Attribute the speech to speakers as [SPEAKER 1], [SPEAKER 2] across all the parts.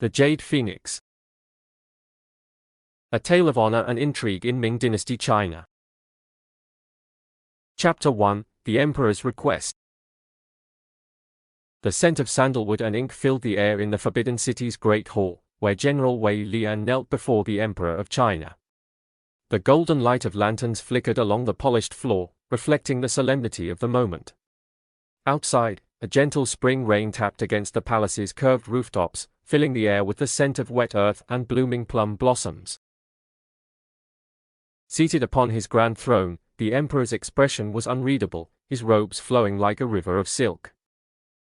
[SPEAKER 1] The Jade Phoenix. A Tale of Honor and Intrigue in Ming Dynasty China. Chapter 1, The Emperor's Request. The scent of sandalwood and ink filled the air in the Forbidden City's Great Hall, where General Wei Lian knelt before the Emperor of China. The golden light of lanterns flickered along the polished floor, reflecting the solemnity of the moment. Outside, a gentle spring rain tapped against the palace's curved rooftops, filling the air with the scent of wet earth and blooming plum blossoms. Seated upon his grand throne, the emperor's expression was unreadable, his robes flowing like a river of silk.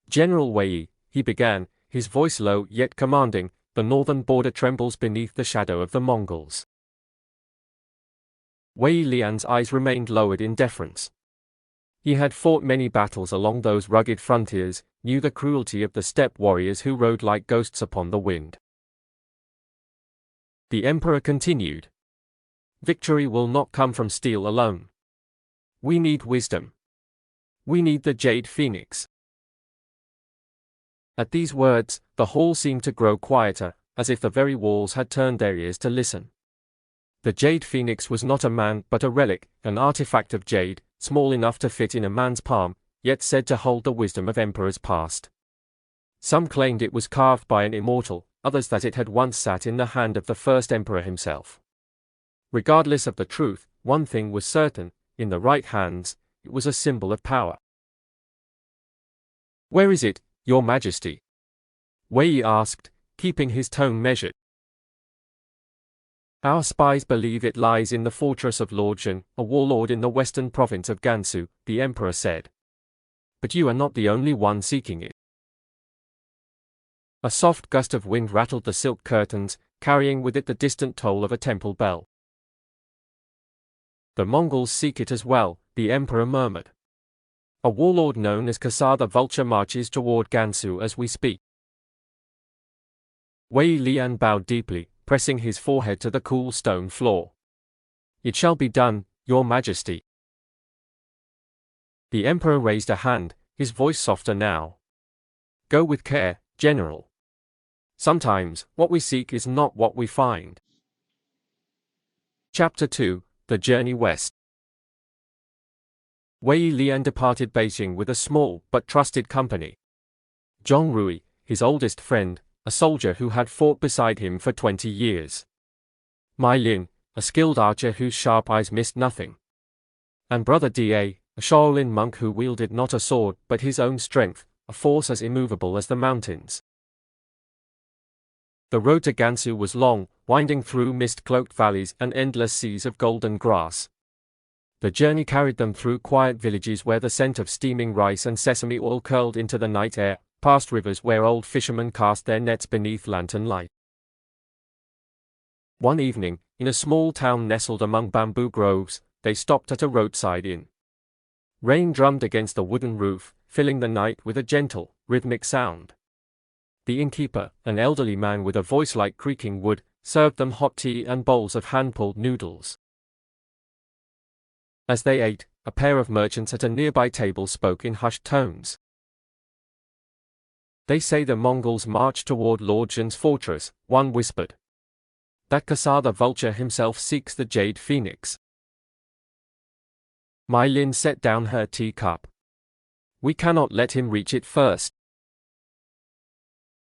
[SPEAKER 1] "General Wei," he began, his voice low yet commanding, "the northern border trembles beneath the shadow of the Mongols." Wei Lian's eyes remained lowered in deference. He had fought many battles along those rugged frontiers, knew the cruelty of the steppe warriors who rode like ghosts upon the wind. The emperor continued. "Victory will not come from steel alone. We need wisdom. We need the Jade Phoenix." At these words, the hall seemed to grow quieter, as if the very walls had turned their ears to listen. The Jade Phoenix was not a man but a relic, an artifact of jade, small enough to fit in a man's palm, yet said to hold the wisdom of emperors past. Some claimed it was carved by an immortal, others that it had once sat in the hand of the first emperor himself. Regardless of the truth, one thing was certain: in the right hands, it was a symbol of power. "Where is it, Your Majesty?" Wei asked, keeping his tone measured. "Our spies believe it lies in the fortress of Lorjan, a warlord in the western province of Gansu," the emperor said. "But you are not the only one seeking it." A soft gust of wind rattled the silk curtains, carrying with it the distant toll of a temple bell. "The Mongols seek it as well," the emperor murmured. "A warlord known as Kasar the Vulture marches toward Gansu as we speak." Wei Lian bowed deeply, pressing his forehead to the cool stone floor. "It shall be done, Your Majesty." The emperor raised a hand, his voice softer now. "Go with care, General. Sometimes, what we seek is not what we find." Chapter 2, The Journey West. Wei Lian departed Beijing with a small but trusted company. Zhong Rui, his oldest friend, a soldier who had fought beside him for 20 years. Mei Lin, a skilled archer whose sharp eyes missed nothing. And Brother Da, a Shaolin monk who wielded not a sword but his own strength, a force as immovable as the mountains. The road to Gansu was long, winding through mist-cloaked valleys and endless seas of golden grass. The journey carried them through quiet villages where the scent of steaming rice and sesame oil curled into the night air, past rivers where old fishermen cast their nets beneath lantern light. One evening, in a small town nestled among bamboo groves, they stopped at a roadside inn. Rain drummed against the wooden roof, filling the night with a gentle, rhythmic sound. The innkeeper, an elderly man with a voice like creaking wood, served them hot tea and bowls of hand-pulled noodles. As they ate, a pair of merchants at a nearby table spoke in hushed tones. "They say the Mongols march toward Lorjan's fortress," one whispered. "That Kasar the Vulture himself seeks the Jade Phoenix." Mei Lin set down her teacup. "We cannot let him reach it first."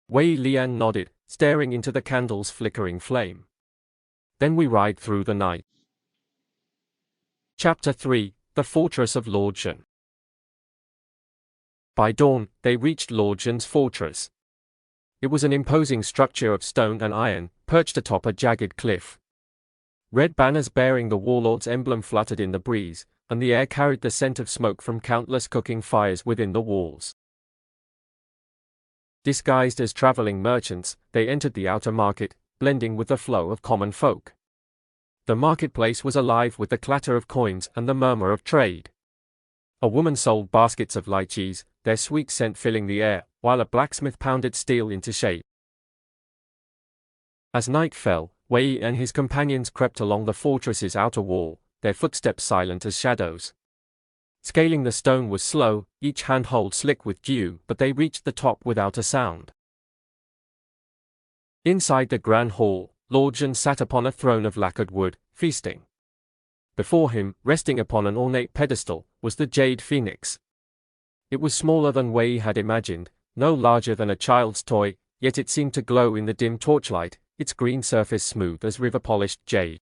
[SPEAKER 1] Wei Lian nodded, staring into the candle's flickering flame. "Then we ride through the night." Chapter 3, The Fortress of Lorjan. By dawn, they reached Lorjan's fortress. It was an imposing structure of stone and iron, perched atop a jagged cliff. Red banners bearing the warlord's emblem fluttered in the breeze, and the air carried the scent of smoke from countless cooking fires within the walls. Disguised as traveling merchants, they entered the outer market, blending with the flow of common folk. The marketplace was alive with the clatter of coins and the murmur of trade. A woman sold baskets of lychees, their sweet scent filling the air, while a blacksmith pounded steel into shape. As night fell, Wei and his companions crept along the fortress's outer wall, their footsteps silent as shadows. Scaling the stone was slow, each handhold slick with dew, but they reached the top without a sound. Inside the grand hall, Lord Zhen sat upon a throne of lacquered wood, feasting. Before him, resting upon an ornate pedestal, was the Jade Phoenix. It was smaller than Wei had imagined, no larger than a child's toy, yet it seemed to glow in the dim torchlight, its green surface smooth as river-polished jade.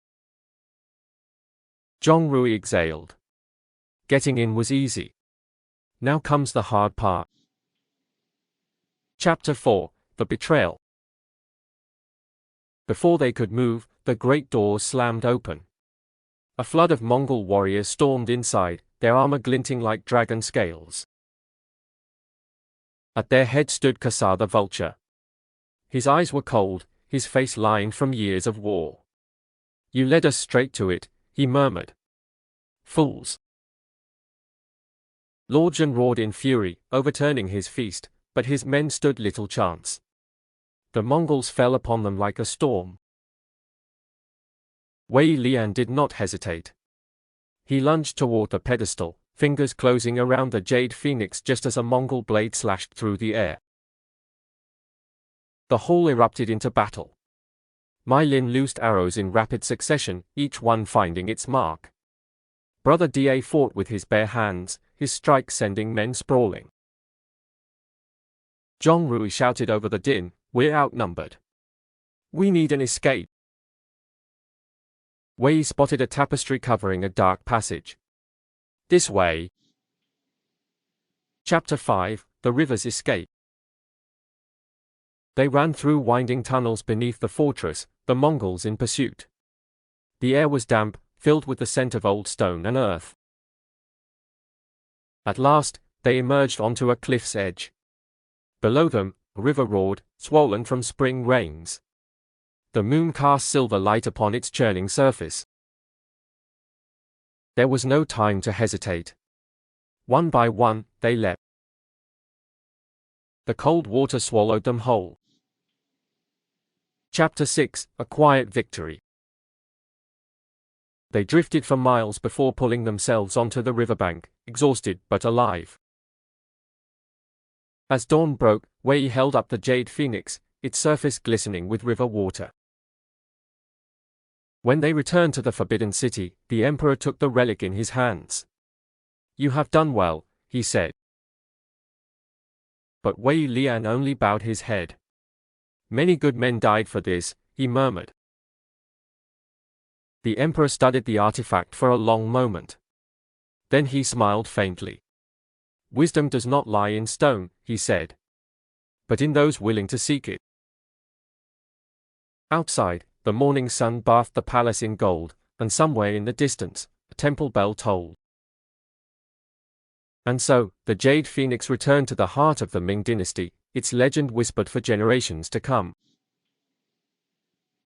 [SPEAKER 1] Zhong Rui exhaled. Getting in was easy. Now comes the hard part. Chapter 4: The Betrayal. Before they could move, the great doors slammed open. A flood of Mongol warriors stormed inside, their armor glinting like dragon scales. At their head stood Kasar the vulture. His eyes were cold, his face lined from years of war. "You led us straight to it," he murmured. "Fools!" Lord Zhen roared in fury, overturning his feast, but his men stood little chance. The Mongols fell upon them like a storm. Wei Lian did not hesitate. He lunged toward the pedestal, fingers closing around the Jade Phoenix just as a Mongol blade slashed through the air. The hall erupted into battle. Wei Lian loosed arrows in rapid succession, each one finding its mark. Brother Da fought with his bare hands, his strikes sending men sprawling. Zhong Rui shouted over the din, "We're outnumbered. We need an escape." Wei spotted a tapestry covering a dark passage. "This way." Chapter 5: The River's Escape. They ran through winding tunnels beneath the fortress, the Mongols in pursuit. The air was damp, filled with the scent of old stone and earth. At last, they emerged onto a cliff's edge. Below them, a river roared, swollen from spring rains. The moon cast silver light upon its churning surface. There was no time to hesitate. One by one, they leapt. The cold water swallowed them whole. Chapter 6: A Quiet Victory. They drifted for miles before pulling themselves onto the riverbank, exhausted but alive. As dawn broke, Wei held up the Jade Phoenix, its surface glistening with river water. When they returned to the Forbidden City, the Emperor took the relic in his hands. "You have done well," he said. But Wei Lian only bowed his head. "Many good men died for this," he murmured. The Emperor studied the artifact for a long moment. Then he smiled faintly. "Wisdom does not lie in stone," he said, "but in those willing to seek it." Outside, the morning sun bathed the palace in gold, and somewhere in the distance, a temple bell tolled. And so, the Jade Phoenix returned to the heart of the Ming Dynasty, its legend whispered for generations to come.